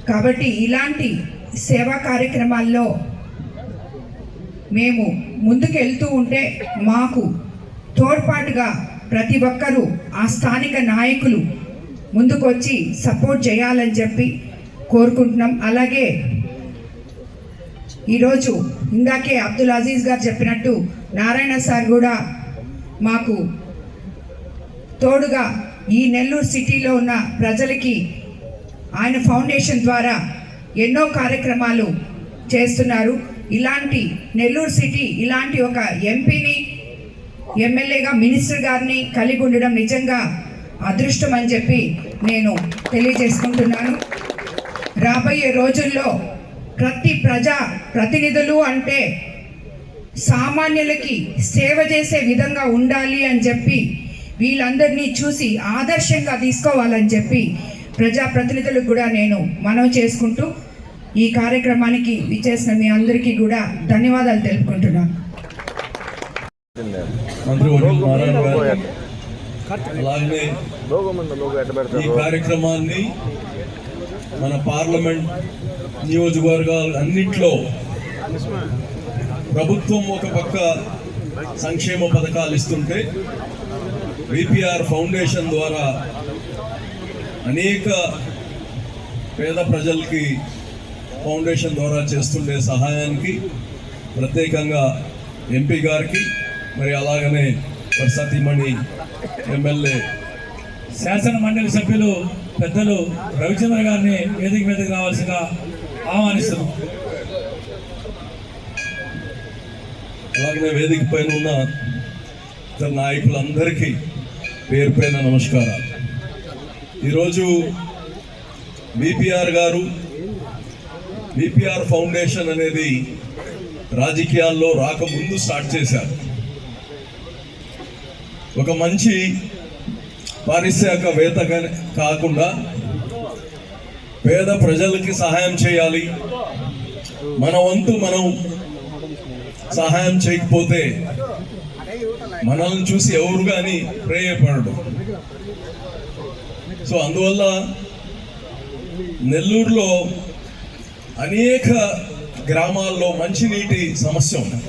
కాబట్టి ఇలాంటి సేవా కార్యక్రమాల్లో మేము ముందుకు వెళ్తూ ఉంటే మాకు తోడ్పాటుగా ప్రతి ఒక్కరూ ఆ స్థానిక నాయకులు ముందుకొచ్చి సపోర్ట్ చేయాలని చెప్పి కోరుకుంటున్నాం. అలాగే ఈరోజు ఇందాకే అబ్దుల్ అజీజ్ గారు చెప్పినట్టు నారాయణ సార్ కూడా మాకు తోడుగా ఈ నెల్లూరు సిటీలో ఉన్న ప్రజలకి ఆయన ఫౌండేషన్ ద్వారా ఎన్నో కార్యక్రమాలు చేస్తున్నారు. ఇలాంటి నెల్లూరు సిటీ ఇలాంటి ఒక ఎంపీని, ఎమ్మెల్యేగా, మినిస్టర్ గారిని కలిగి ఉండడం నిజంగా అదృష్టం అని చెప్పి నేను తెలియజేసుకుంటున్నాను. రాబోయే రోజుల్లో ప్రతి ప్రతినిధులు అంటే సామాన్యులకి సేవ చేసే విధంగా ఉండాలి అని చెప్పి వీళ్ళందరినీ చూసి ఆదర్శంగా తీసుకోవాలని చెప్పి ప్రజాప్రతినిధులకు కూడా నేను మనవి చేసుకుంటూ ఈ కార్యక్రమానికి విచ్చేసిన మీ అందరికీ కూడా ధన్యవాదాలు తెలుపుకుంటున్నాను. అలాగే ఈ కార్యక్రమాన్ని మన పార్లమెంట్ నియోజకవర్గాలు అన్నింటిలో ప్రభుత్వం ఒక పక్క సంక్షేమ పథకాలు ఇస్తుంటే విపిఆర్ ఫౌండేషన్ ద్వారా అనేక పేద ప్రజలకి ఫౌండేషన్ ద్వారా చేస్తుండే సహాయానికి ప్రత్యేకంగా ఎంపీ గారికి, మరి అలాగనే సతీమణి ఎమ్మెల్యే శాసన మండలి సభ్యులు పెద్దలు రవిచంద్ర గారిని వేదిక మీదకి రావాల్సిందిగా ఆహ్వానిస్తున్నాం. అలాగనే వేదిక పైన ఉన్న నాయకులందరికీ పేరు పైన నమస్కారాలు. ఈరోజు విపిఆర్ గారు విపిఆర్ ఫౌండేషన్ అనేది రాజకీయాల్లో రాకముందు స్టార్ట్ చేశారు. ఒక మంచి పారిశ్రామికవేత్త కాకుండా పేద ప్రజలకి సహాయం చేయాలి, మన వంతు మనం సహాయం చేయకపోతే మనల్ని చూసి ఎవరు కానీ ప్రేయపడడు. సో అందువల్ల నెల్లూరులో అనేక గ్రామాల్లో మంచినీటి సమస్య ఉంది,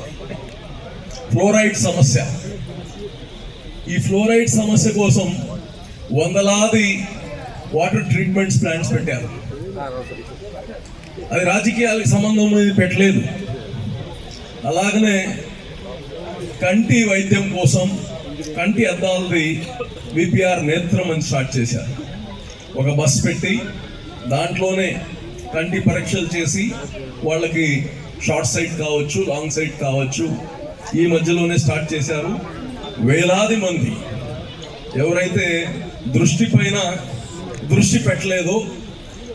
ఫ్లోరైడ్ సమస్య. ఈ ఫ్లోరైడ్ సమస్య కోసం వందలాది వాటర్ ట్రీట్మెంట్స్ ప్లాంట్స్ పెట్టారు. అది రాజకీయాలకు సంబంధం పెట్టలేదు. అలాగనే కంటి వైద్యం కోసం కంటి అద్దాలది విపిఆర్ నేత్రం అని స్టార్ట్ చేశారు. ఒక బస్ పెట్టి దాంట్లోనే కంటి పరీక్షలు చేసి వాళ్ళకి షార్ట్ సైట్ కావచ్చు, లాంగ్ సైట్ కావచ్చు, ఈ మధ్యలోనే స్టార్ట్ చేశారు. వేలాది మంది ఎవరైతే దృష్టి పైన దృష్టి పెట్టలేదో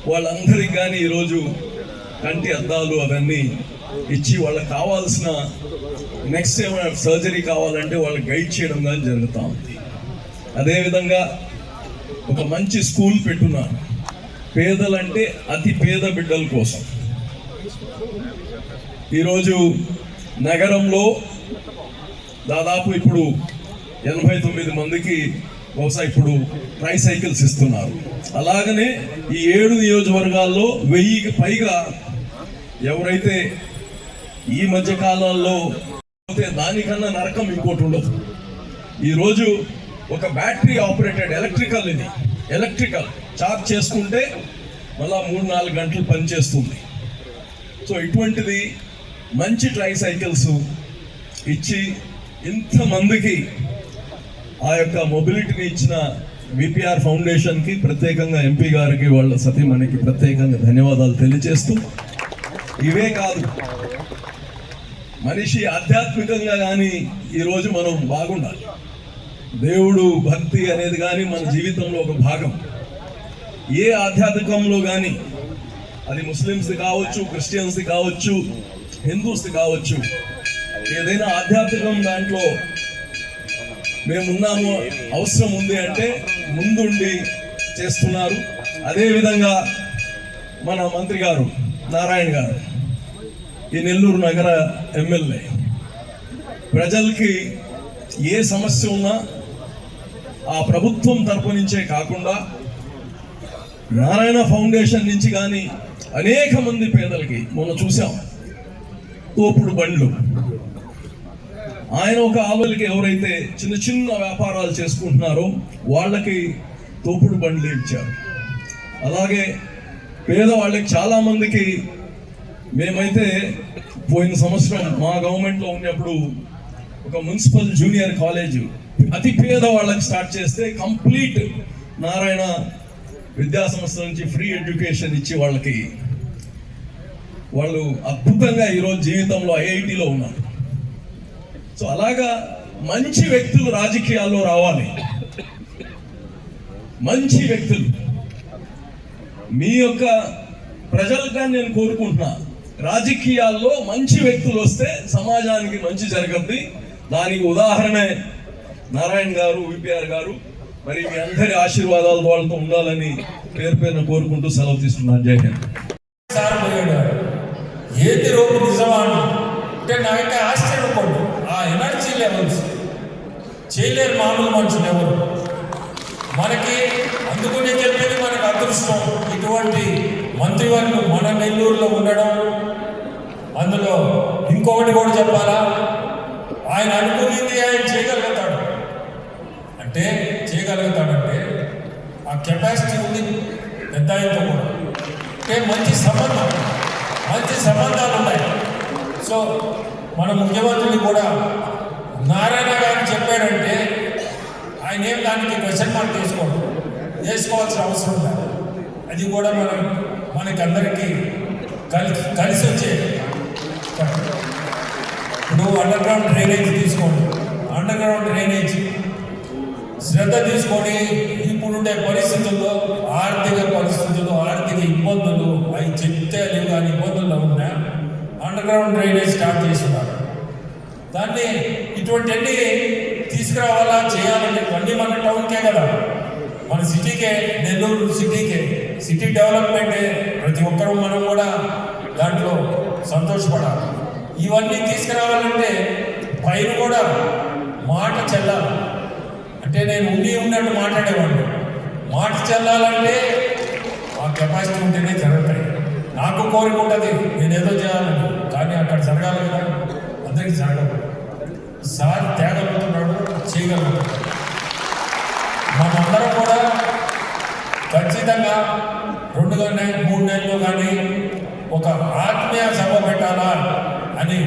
వాళ్ళందరికీ కానీ ఈరోజు కంటి అద్దాలు అవన్నీ ఇచ్చి వాళ్ళకి కావాల్సిన నెక్స్ట్ ఏమైనా సర్జరీ కావాలంటే వాళ్ళకి గైడ్ చేయడం కానీ జరుగుతూ ఉంది. అదేవిధంగా ఒక మంచి స్కూల్ పెట్టున్నారు పేదలంటే అతి పేద బిడ్డల కోసం. ఈరోజు నగరంలో దాదాపు ఇప్పుడు 89 మందికి బహుశా ఇప్పుడు ట్రైసైకిల్స్ ఇస్తున్నారు. అలాగనే ఈ 7 నియోజకవర్గాల్లో 1000కి పైగా ఎవరైతే ఈ మధ్య కాలాల్లో దానికన్నా నరకం ఇంకోటి ఉండదు. ఈరోజు ఒక బ్యాటరీ ఆపరేటెడ్ ఎలక్ట్రికల్ చార్జ్ చేసుకుంటే మళ్ళా 3-4 గంటలు పనిచేస్తుంది. సో ఇటువంటిది మంచి ట్రైసైకిల్స్ ఇచ్చి ఇంతమందికి ఆ యొక్క మొబిలిటీని ఇచ్చిన విపిఆర్ ఫౌండేషన్కి, ప్రత్యేకంగా ఎంపీ గారికి, వాళ్ళ సతీమణికి ప్రత్యేకంగా ధన్యవాదాలు తెలియజేస్తూ, ఇవే కాదు మనిషి ఆధ్యాత్మికంగా కానీ ఈరోజు మనం బాగుండాలి. దేవుడు భక్తి అనేది కానీ మన జీవితంలో ఒక భాగం. ఏ ఆధ్యాత్మికంలో కానీ అది ముస్లిమ్స్ది కావచ్చు, క్రిస్టియన్స్ది కావచ్చు, హిందూస్ది కావచ్చు, ఏదైనా ఆధ్యాత్మికం దాంట్లో మేమున్నాము, అవసరం ఉంది అంటే ముందుండి చేస్తున్నారు. అదేవిధంగా మన మంత్రి గారు నారాయణ గారు ఈ నెల్లూరు నగర ఎమ్మెల్యే, ప్రజలకి ఏ సమస్య ఉన్నా ఆ ప్రభుత్వం తరపు నుంచే కాకుండా నారాయణ ఫౌండేషన్ నుంచి కానీ అనేక మంది పేదలకి మొన్న చూసాం తోపుడు బండ్లు. ఆయన ఒక ఆలోచనకి ఎవరైతే చిన్న చిన్న వ్యాపారాలు చేసుకుంటున్నారో వాళ్ళకి తోపుడు బండ్లు ఇచ్చారు. అలాగే పేదవాళ్ళకి చాలామందికి మేమైతే పోయిన సంవత్సరం మా గవర్నమెంట్లో ఉన్నప్పుడు ఒక మున్సిపల్ జూనియర్ కాలేజ్ అతి పేదవాళ్ళకి స్టార్ట్ చేస్తే కంప్లీట్ నారాయణ విద్యా సంస్థ నుంచి ఫ్రీ ఎడ్యుకేషన్ ఇచ్చి వాళ్ళు అద్భుతంగా ఈరోజు జీవితంలో ఐఐటిలో ఉన్నారు. సో అలాగా మంచి వ్యక్తులు రాజకీయాల్లో రావాలి. మంచి వ్యక్తులు మీ యొక్క ప్రజలుగా నేను కోరుకుంటున్నా, రాజకీయాల్లో మంచి వ్యక్తులు వస్తే సమాజానికి మంచి జరగద్ది. దానికి ఉదాహరణే నారాయణ గారు, విపిఆర్ గారు. మరి మీ అందరి ఆశీర్వాదాలు వాళ్ళతో ఉండాలని పేరు పేరున కోరుకుంటూ సెలవు తీసుకున్నాను. జై హింద్. సార్ పోయాడు, ఏది రోగు నిజమా అంటే నాకైతే ఆశ్చర్యపడ్డు. ఆ ఎనర్జీ లెవెల్స్ చేయలేరు మామూలు మనుషులు ఎవరు. మనకి అందుకునే చెప్పేది మనకు అదృష్టం. ఇటువంటి మంత్రివర్గం మన నెల్లూరులో ఉండడం. అందులో ఇంకొకటి కూడా చెప్పాలా, ఆయన అనుకునేది ఆయన చేయగలుగుతాడు. అంటే చేయగలుగుతాడంటే ఆ కెపాసిటీ ఉంది పెద్ద ఆయనతో కూడా. అంటే మంచి సంబంధాలు ఉన్నాయి. సో మన ముఖ్యమంత్రిని కూడా నారాయణ గారు చెప్పాడంటే ఆయన ఏం దానికి క్వశ్చన్ మార్క్ వేసుకోవాల్సిన అవసరం లేదు. అది కూడా మనకి అందరికీ కలిసి వచ్చే. ఇప్పుడు అండర్ గ్రౌండ్ డ్రైనేజ్ తీసుకోండి. అండర్ గ్రౌండ్ డ్రైనేజ్ శ్రద్ధ తీసుకొని ఇప్పుడుండే పరిస్థితుల్లో ఆర్థిక ఇబ్బందులు అవి చెప్తే లేవు కానీ ఇబ్బందుల్లో ఉన్నా అండర్ గ్రౌండ్ డ్రైనేజ్ స్టార్ట్ చేస్తున్నారు. దాన్ని ఇటువంటివన్నీ తీసుకురావాలా చేయాలంటే అన్నీ మన టౌన్కే కదా, మన సిటీకే, నెల్లూరు సిటీకే. సిటీ డెవలప్మెంటే ప్రతి ఒక్కరూ మనం కూడా దాంట్లో సంతోషపడాలి. ఇవన్నీ తీసుకురావాలంటే పైన కూడా మాట చెల్లాలి. అంటే నేను ఉన్నట్టు మాట్లాడేవాడిని. మాట చెల్లాలంటే ఆ కెపాసిటీ ఉంటేనే జరుగుతాయి. నాకు కోరిక ఉంటుంది నేనేదో చేయాలని, కానీ అక్కడ జరగాలి కదా, అందరికీ జరగదు. సార్ తేగలుగుతున్నాడు, చేయగలుగుతున్నాడు. మనందరం కూడా ఖచ్చితంగా 2 కానీ 3 నెలలు కానీ ఒక ఆత్మీయ సభ పెట్టాలా అని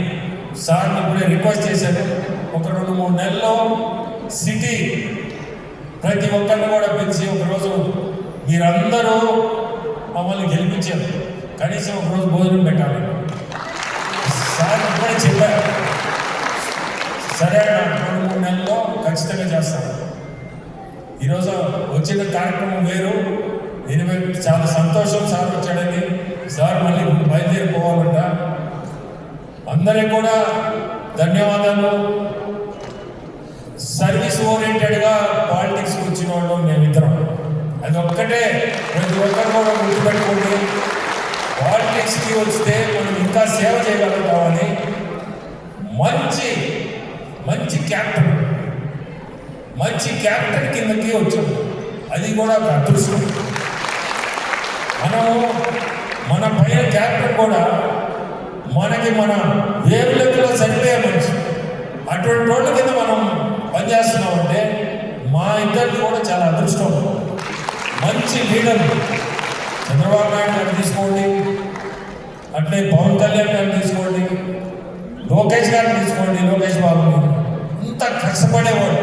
సార్ని ఇప్పుడే రిక్వెస్ట్ చేశాను. ఒక 2-3 నెలల్లో సిటీ ప్రతి ఒక్కరిని కూడా పిలిచి ఒకరోజు మీరందరూ మమ్మల్ని గెలిపించారు, కనీసం ఒకరోజు భోజనం పెట్టాలి. సార్ ఇప్పుడే చెప్పారు. సరే 2-3 నెలల్లో ఖచ్చితంగా చేస్తాను. ఈరోజు వచ్చిన కార్యక్రమం వేరు. దీని చాలా సంతోషం సార్ వచ్చాడని. సార్ మళ్ళీ బయలుదేరిపోవాలంట. అందరికీ కూడా ధన్యవాదాలు. సర్వీస్ ఓరియంటెడ్గా పాలిటిక్స్కి వచ్చిన వాళ్ళు మేమిద్దరం. అది ఒక్కటే ప్రతి ఒక్కరు కూడా గుర్తుపెట్టుకోండి. పాలిటిక్స్కి వస్తే మనం ఇంకా సేవ చేయగలుగుతామని మంచి క్యాప్టెన్ కిందకి వచ్చాం. అది కూడా ఒక అదృష్టం. మన పైన క్యాప్టెన్ కూడా మనకి మన వేవులెక్కలో సరిపోయే మనిషి. అటువంటి రోడ్ల కింద మనం పనిచేస్తున్నామంటే మా ఇద్దరిని కూడా చాలా అదృష్టం. మంచి లీడర్ చంద్రబాబు నాయుడు గారు తీసుకోండి, అట్లే పవన్ కళ్యాణ్ గారిని తీసుకోండి, లోకేష్ గారిని తీసుకోండి. లోకేష్ బాబుని ఇంత కష్టపడేవాడు.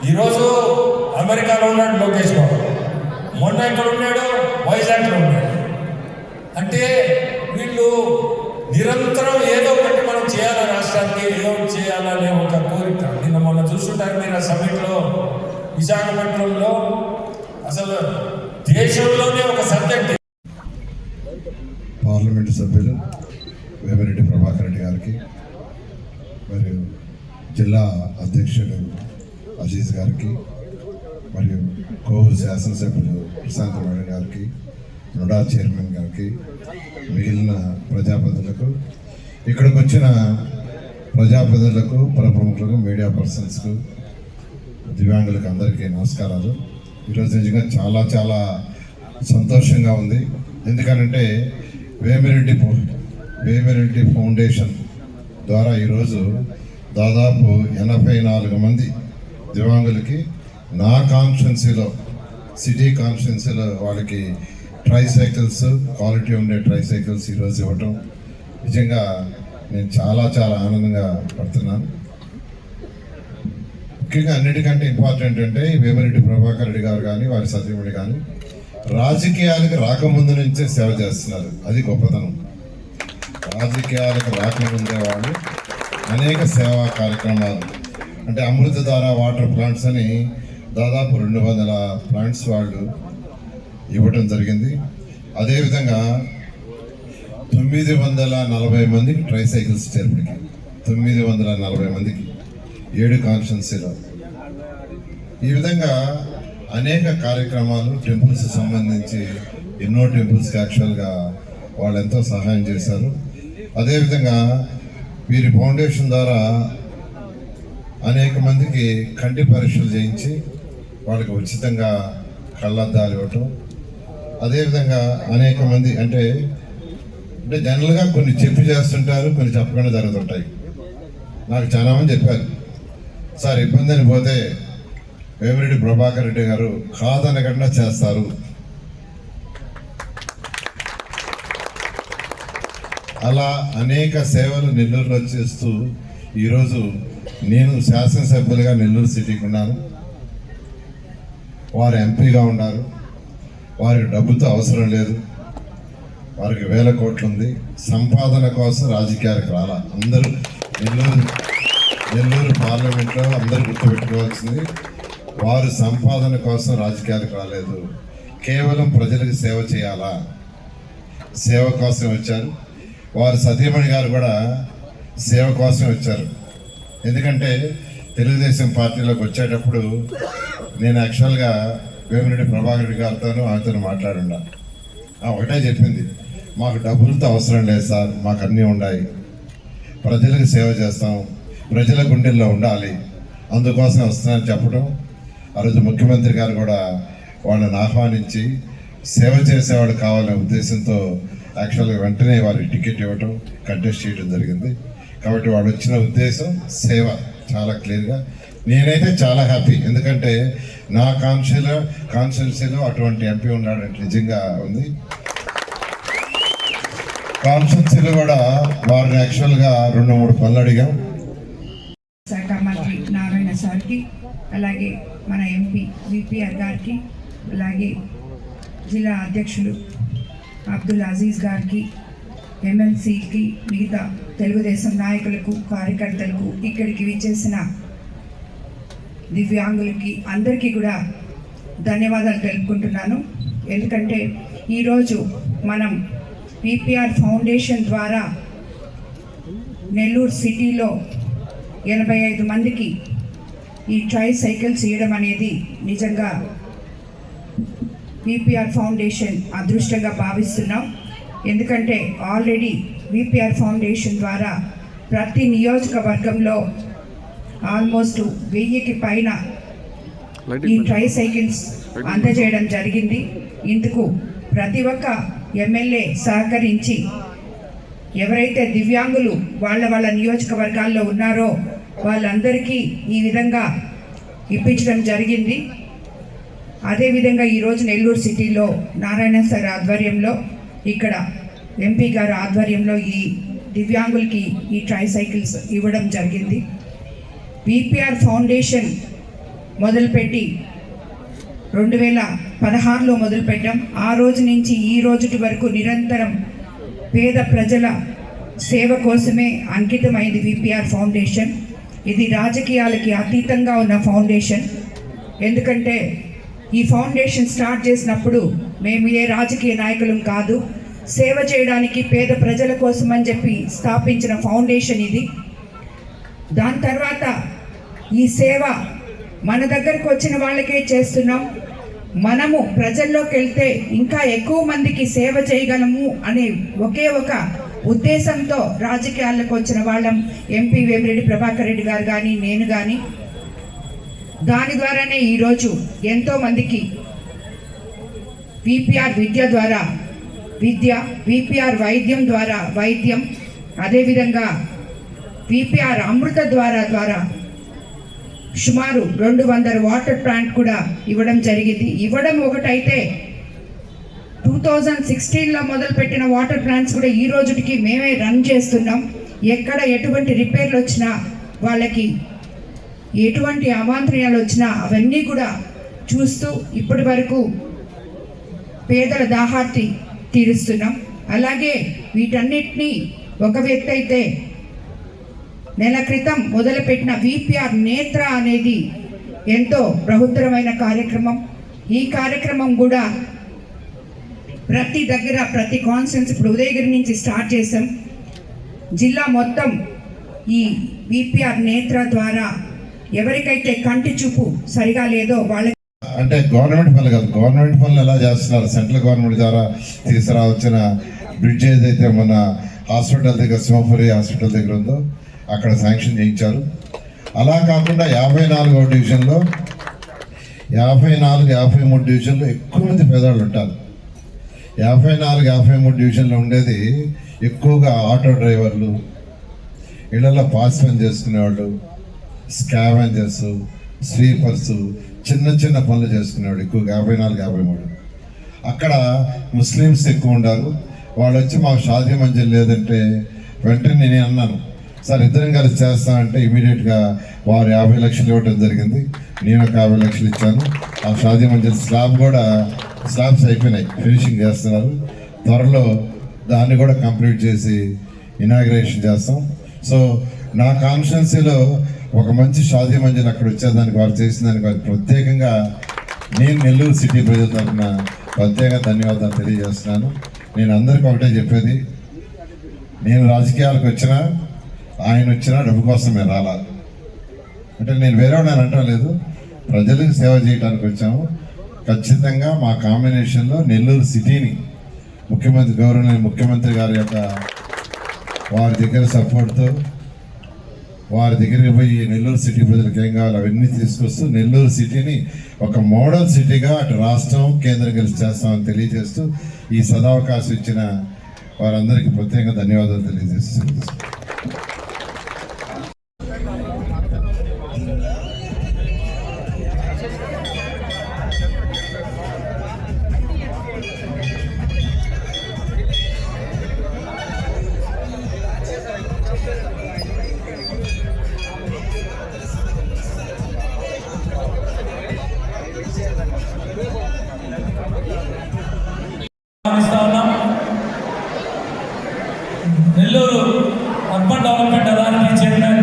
ఈరోజు అమెరికాలో ఉన్నాడు లోకేష్ బాబు, మొన్న ఎక్కడ ఉన్నాడు, వైజాగ్లో ఉన్నాడు. అంటే వీళ్ళు నిరంతరం ఏదో ఒకటి మనం చేయాలి, రాష్ట్రానికి ఏదో ఒకటి చేయాలనే ఒక కోరిక. నిన్న మొన్న చూస్తుంటారు మీరు ఆ సమ్మిట్లో విశాఖపట్నంలో. అసలు దేశంలోనే ఒక సబ్జెక్ట్. పార్లమెంటు సభ్యులు వేమిరెడ్డి ప్రభాకర్ రెడ్డి గారికి, మరియు జిల్లా అధ్యక్షుడు అజీజ్ గారికి, మరియు కోవూరు శాసనసభ్యులు ప్రశాంత్ మేడం గారికి, నుడా చైర్మన్ గారికి, మిగిలిన ప్రజాప్రతినిధులకు, ఇక్కడికి వచ్చిన ప్రజాప్రతినిధులకు, ప్రముఖులకు, మీడియా పర్సన్స్కు, దివ్యాంగులకు అందరికీ నమస్కారాలు. ఈరోజు నిజంగా చాలా చాలా సంతోషంగా ఉంది. ఎందుకనంటే వేమిరెడ్డి ఫౌండేషన్ ద్వారా ఈరోజు దాదాపు 84 మంది దివ్యాంగులకి నా కాన్స్టిట్యున్సీలో సిటీ కాన్స్టిట్యున్సీలో వాళ్ళకి ట్రైసైకిల్స్, క్వాలిటీ ఉండే ట్రైసైకిల్స్ ఈరోజు ఇవ్వటం నిజంగా నేను చాలా చాలా ఆనందంగా పడుతున్నాను. ముఖ్యంగా అన్నిటికంటే ఇంపార్టెంట్ అంటే వేమిరెడ్డి ప్రభాకర్ రెడ్డి గారు కానీ వారి సతీమణి కానీ రాజకీయాలకు రాకముందు నుంచే సేవ చేస్తున్నారు. అది గొప్పతనం. రాజకీయాలకు రాకముందే వాళ్ళు అనేక సేవా కార్యక్రమాలు అంటే అమృతధార వాటర్ ప్లాంట్స్ అని దాదాపు 200 ప్లాంట్స్ వాళ్ళు ఇవ్వటం జరిగింది. అదేవిధంగా 940 మందికి ట్రైసైకిల్స్ చేర్పిడికి 940 మందికి 7 కాన్స్టిట్యున్సీలో ఈ విధంగా అనేక కార్యక్రమాలు టెంపుల్స్ సంబంధించి ఎన్నో టెంపుల్స్కి యాక్చువల్గా వాళ్ళు ఎంతో సహాయం చేశారు. అదేవిధంగా వీరి ఫౌండేషన్ ద్వారా అనేక మందికి కంటి పరీక్షలు చేయించి వాళ్ళకి ఉచితంగా కళ్ళద్దాలు ఇవ్వటం. అదేవిధంగా అనేక మంది అంటే జనరల్గా కొన్ని చెప్పి చేస్తుంటారు, కొన్ని చెప్పకుండా జరుగుతుంటాయి. నాకు చాలామంది చెప్పారు, సార్ ఇబ్బంది అని పోతే వేమిరెడ్డి ప్రభాకర్ రెడ్డి గారు కాదనకుండా చేస్తారు. అలా అనేక సేవలు నెల్లూరులో చేస్తూ ఈరోజు నేను శాసనసభ్యులుగా నెల్లూరు సిటీకి ఉన్నాను. వారు ఎంపీగా ఉన్నారు. వారికి డబ్బుతో అవసరం లేదు. వారికి 1000 కోట్లు ఉంది. సంపాదన కోసం రాజకీయాలకు రాలా. అందరూ నెల్లూరు పార్లమెంట్లో అందరూ గుర్తుపెట్టుకోవాల్సింది, వారు సంపాదన కోసం రాజకీయాలకు రాలేదు. కేవలం ప్రజలకు సేవ చేయాలా, సేవ కోసం వచ్చారు. వారు సతీమణి గారు కూడా సేవ కోసం వచ్చారు. ఎందుకంటే తెలుగుదేశం పార్టీలోకి వచ్చేటప్పుడు నేను యాక్చువల్గా వేమిరెడ్డి ప్రభాకర్ రెడ్డి గారితోనూ ఆయనతో మాట్లాడుండా. ఒకటే చెప్పింది, మాకు డబ్బులతో అవసరం లేదు సార్, మాకు అన్నీ ఉన్నాయి, ప్రజలకు సేవ చేస్తాం, ప్రజల గుండెల్లో ఉండాలి, అందుకోసం వస్తున్నానని చెప్పడం. ఆ రోజు ముఖ్యమంత్రి గారు కూడా వాళ్ళని ఆహ్వానించి సేవ చేసేవాడు కావాలనే ఉద్దేశంతో యాక్చువల్గా వెంటనే వారికి టికెట్ ఇవ్వటం, కంటెస్ట్ చేయడం జరిగింది. కాబట్టి వాళ్ళు వచ్చిన ఉద్దేశం సేవ చాలా క్లియర్గా. నేనైతే చాలా హ్యాపీ, ఎందుకంటే నా కాన్స్టిట్యున్సీలో అటువంటి ఎంపీ ఉన్నాడంటే నిజంగా ఉంది. కాన్స్టిట్యున్సీలో కూడా వారిని యాక్చువల్గా 2-3 పనులు అడిగాం. శాఖ మంత్రి నారాయణ సార్కి, అలాగే మన ఎంపీ విపిఆర్ గారికి, అలాగే జిల్లా అధ్యక్షులు అబ్దుల్ అజీజ్ గారికి, ఎమ్మెల్సీకి, మిగతా తెలుగుదేశం నాయకులకు, కార్యకర్తలకు, ఇక్కడికి విచ్చేసిన దివ్యాంగులకి అందరికీ కూడా ధన్యవాదాలు తెలుపుకుంటున్నాను. ఎందుకంటే ఈరోజు మనం విపిఆర్ ఫౌండేషన్ ద్వారా నెల్లూరు సిటీలో 85 మందికి ఈ ట్రైసైకిల్స్ ఇవ్వడం అనేది నిజంగా విపిఆర్ ఫౌండేషన్ అదృష్టంగా భావిస్తున్నాం. ఎందుకంటే ఆల్రెడీ విపిఆర్ ఫౌండేషన్ ద్వారా ప్రతి నియోజకవర్గంలో ఆల్మోస్ట్ 1000కి పైన ఈ ట్రైసైకిల్స్ అందజేయడం జరిగింది. ఇందుకు ప్రతి ఒక్క ఎమ్మెల్యే సహకరించి ఎవరైతే దివ్యాంగులు వాళ్ళ నియోజకవర్గాల్లో ఉన్నారో వాళ్ళందరికీ ఈ విధంగా ఇప్పించడం జరిగింది. అదేవిధంగా ఈరోజు నెల్లూరు సిటీలో నారాయణ సార్ ఆధ్వర్యంలో, ఇక్కడ ఎంపీ గారు ఆధ్వర్యంలో ఈ దివ్యాంగులకి ఈ ట్రైసైకిల్స్ ఇవ్వడం జరిగింది. విపిఆర్ ఫౌండేషన్ మొదలుపెట్టి 2016లో మొదలుపెట్టాం. ఆ రోజు నుంచి ఈ రోజుటి వరకు నిరంతరం పేద ప్రజల సేవ కోసమే అంకితమైంది విపిఆర్ ఫౌండేషన్. ఇది రాజకీయాలకి అతీతంగా ఉన్న ఫౌండేషన్. ఎందుకంటే ఈ ఫౌండేషన్ స్టార్ట్ చేసినప్పుడు మేము ఏ రాజకీయ నాయకులం కాదు, సేవ చేయడానికి పేద ప్రజల కోసం అని చెప్పి స్థాపించిన ఫౌండేషన్ ఇది. దాని తర్వాత ఈ సేవ మన దగ్గరకు వచ్చిన వాళ్ళకే చేస్తున్నాం. మనము ప్రజల్లోకి వెళ్తే ఇంకా ఎక్కువ మందికి సేవ చేయగలము అనే ఒకే ఒక ఉద్దేశంతో రాజకీయాలకు వచ్చిన వాళ్ళం ఎంపీ వేమిరెడ్డి ప్రభాకర్ రెడ్డి గారు కానీ నేను కానీ. దాని ద్వారానే ఈరోజు ఎంతోమందికి విపిఆర్ విద్య ద్వారా విద్య, విపిఆర్ వైద్యం ద్వారా వైద్యం, అదేవిధంగా విపిఆర్ అమృత ద్వారా సుమారు 200 వాటర్ ప్లాంట్ కూడా ఇవ్వడం జరిగింది. ఇవ్వడం ఒకటైతే 2016లో మొదలుపెట్టిన వాటర్ ప్లాంట్స్ కూడా ఈ రోజుకి మేమే రన్ చేస్తున్నాం. ఎక్కడ ఎటువంటి రిపేర్లు వచ్చినా, వాళ్ళకి ఎటువంటి అవాంతర్యాలు వచ్చినా అవన్నీ కూడా చూస్తూ ఇప్పటి వరకు పేదల దాహార్తి తీరుస్తున్నాం. అలాగే వీటన్నిటినీ ఒక వ్యక్తి అయితే నెల క్రితం మొదలుపెట్టిన విపిఆర్ నేత్ర అనేది ఎంతో బృహత్తరమైన కార్యక్రమం. ఈ కార్యక్రమం కూడా ప్రతి దగ్గర, ప్రతి కాన్స్టిట్యున్సీ, ఇప్పుడు ఉదయగిరి నుంచి స్టార్ట్ చేసాం. జిల్లా మొత్తం ఈ విపిఆర్ నేత్ర ద్వారా ఎవరికైతే కంటి చూపు సరిగా లేదో వాళ్ళకి, అంటే గవర్నమెంట్ పనులు కాదు, గవర్నమెంట్ పనులు ఎలా చేస్తున్నారు, సెంట్రల్ గవర్నమెంట్ ద్వారా తీసుకురావచ్చిన బ్రిడ్జ్ ఏదైతే మన హాస్పిటల్ దగ్గర, సింహపురి హాస్పిటల్ దగ్గర ఉందో అక్కడ శాంక్షన్ చేయించారు. అలా కాకుండా 54వ డివిజన్లో 54, 53 డివిజన్లో ఎక్కువ మంది పేదవాళ్ళు ఉంటారు. 54, 53 డివిజన్లో ఉండేది ఎక్కువగా ఆటో డ్రైవర్లు, ఇళ్లలో పాస్ పని చేసుకునేవాళ్ళు, స్కావెంజర్స్, స్వీపర్స్, చిన్న చిన్న పనులు చేసుకునేవాడు ఎక్కువగా 54, 53. అక్కడ ముస్లిమ్స్ ఎక్కువ ఉండారు. వాళ్ళు వచ్చి మాకు షాదీ మంజిల్ లేదంటే వెంటనే నేను అన్నాను, సార్ ఇద్దరం కలిసి చేస్తామంటే ఇమీడియట్గా వారు 50 లక్షలు ఇవ్వడం జరిగింది. నేను ఒక 50 లక్షలు ఇచ్చాను. ఆ షాదీ మంజిల్ స్లాబ్స్ అయిపోయినాయి, ఫినిషింగ్ చేస్తున్నారు. త్వరలో దాన్ని కూడా కంప్లీట్ చేసి ఇనాగ్రేషన్ చేస్తాం. సో నా కాన్స్టిట్యున్సీలో ఒక మంచి షాదీ మంజిల్ అక్కడ వచ్చేదానికి, వారు చేసిన దానికి వారికి ప్రత్యేకంగా నేను నెల్లూరు సిటీ ప్రజల తరఫున ప్రత్యేక ధన్యవాదాలు తెలియజేస్తున్నాను. నేను అందరికీ ఒకటే చెప్పేది, నేను రాజకీయాలకు వచ్చినా, ఆయన వచ్చినా డబ్బు కోసం మేము రాలా. అంటే నేను వేరే నేను అంటం లేదు, ప్రజలకు సేవ చేయడానికి వచ్చాము. ఖచ్చితంగా మా కాంబినేషన్లో నెల్లూరు సిటీని గౌరవనీయ ముఖ్యమంత్రి గారి యొక్క వారి దగ్గర సపోర్ట్తో, వారి దగ్గరికి పోయి నెల్లూరు సిటీ ప్రజలకు ఏం కావాలో అవన్నీ తీసుకొస్తూ నెల్లూరు సిటీని ఒక మోడల్ సిటీగా అటు రాష్ట్రం, కేంద్రం కలిసి చేస్తామని తెలియజేస్తూ ఈ సదావకాశం ఇచ్చిన వారందరికీ ప్రత్యేకంగా ధన్యవాదాలు తెలియజేస్తున్నాను. Nellore urban development authority chairman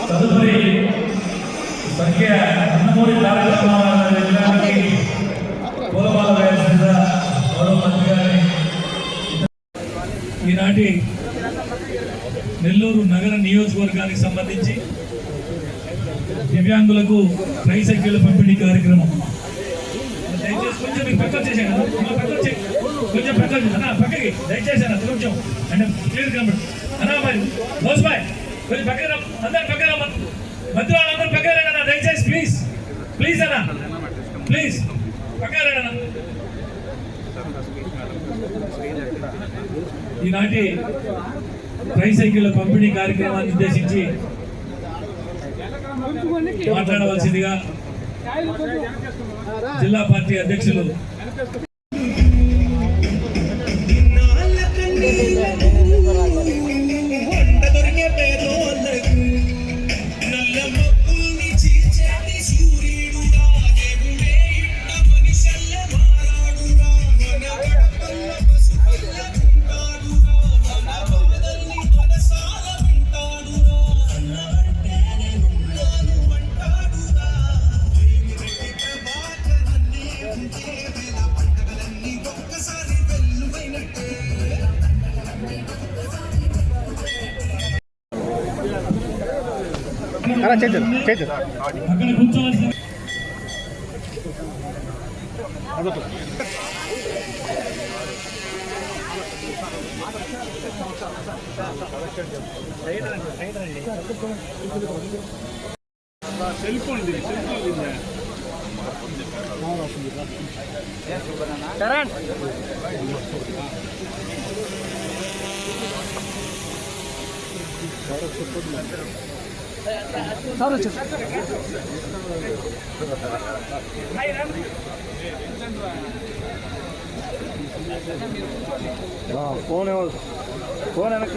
తదుపరి సంఖ్య నందమూరి కార్యక్రమానికి పూలమాల వేయాల్సిందిగా గౌరవ మంత్రి గారిని. ఈనాటి నెల్లూరు నగర నియోజకవర్గానికి సంబంధించి దివ్యాంగులకు ట్రైసైకిళ్ల పంపిణీ కార్యక్రమం. దయచేసి కొంచెం మీకు పక్క వచ్చేసాను, కొంచెం పక్క అన్నా, పక్కకి దయచేసి అన్న కొంచెం అంటే క్లియర్ కనబడు అన్నా. మరి బోస్ బాయ్ కొంచెం పక్కన అందరు పక్కన మధ్య వాళ్ళందరూ పక్కన అన్న, దయచేసి ప్లీజ్ అన్న, ప్లీజ్ పక్కన అన్న. ఈనాటి ట్రైసైకిళ్ల పంపిణీ కార్యక్రమాన్ని ఉద్దేశించి మాట్లాడవలసిందిగా జిల్లా పార్టీ అధ్యక్షులు అక్కడ కూర్చోవలసిన ఫోన్ వెనక